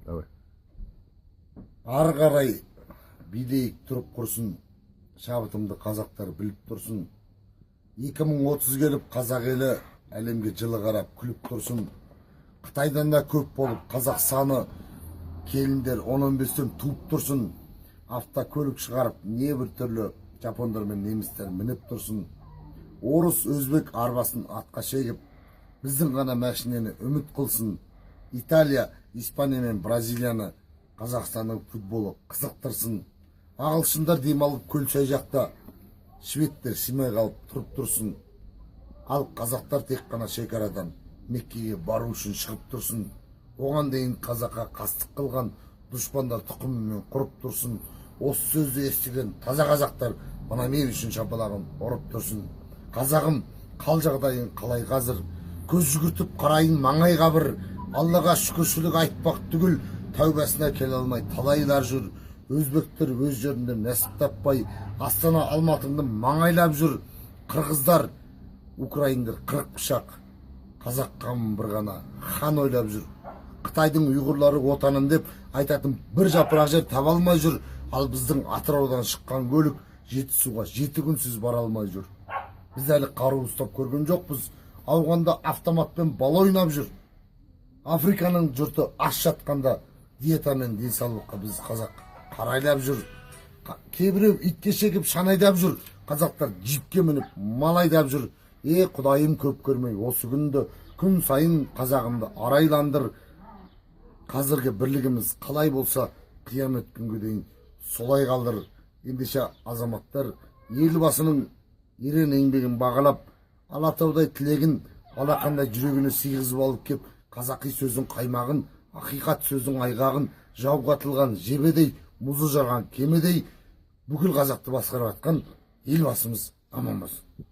Давай. Ары қарай бидейік тұрып құрсын, шабытымды қазақтар біліп тұрсын. 2030 келіп қазақ елі әлемге жылы қарап күліп тұрсын. Қытайдан да көп болып қазақ саны, келіндер 10-15-тен туып тұрсын. Автокөлік шығарып не бір түрлі жапондар мен немістер мініп тұрсын. Орыс, өзбек арбасын атқа шегіп, біздің ғана мәшинені үміт қылсын. Италия, Испания мен Бразилияны Қазақстанның футболы қызықтырсын. Ағылшындар демалып көл-сай жақта, шведтер симай қалып тұрып тұрсын. Ал қазақтар тек қана шекарадан Меккеге бару үшін шығып тұрсын. Оған дейін қазаққа қастық қылған дұшпандар тұқымымен құрып тұрсын. Осы сөзді естіген таза қазақтар мына мен үшін шапалағын ұрып тұрсын. Қазағым, қал жағдайың қалай қазір? Көз жүгіртіп қарайын маңайға бір. Аллаға шүкіршілік айтпақ түгіл, тәубасына келе алмай талайлар жүр. Өзбектер өз жерінде нәсіп таппай, Астана Алматыңды маңайлап жүр. Қырғыздар, украиндар қырық пышақ, қазақ қамын бір ғана хан ойлап жүр. Қытайдың ұйғырлары отаным деп айтатын бір жапырақ жер таба алмай жүр. Ал біздің Атыраудан шыққан көлік Жетісуға 7 күнсіз бара алмай жүр. Біз әлі қару ұстап көрген жоқпыз. Ауғанда автоматпен бал ойнап жүр. Африканың жұрты аш жатқанда диетамен денсаулыққа біз қазақ қарайлап жүр. Кейбіреу итке шегіп шанайдап жүр. Қазақтар джипке мініп малайдап жүр. Құдайым көп көрмей осы күнді, күн сайын қазағымды арайландыр. Қазіргі бірлігіміз қалай болса, қиямет күнге дейін солай қалдыр. Ендеше азаматтар елбасының ерен еңбегін бағалап, Алатаудай тілегін алақандай жүрегіне сыйғызып алып кеп, қазақи сөздің қаймағын, ақиқат сөздің айғағын, жауға атылған жебедей, мұзы жарған кемедей бүкіл қазақты басқарып жатқан елбасымыз аман болсын.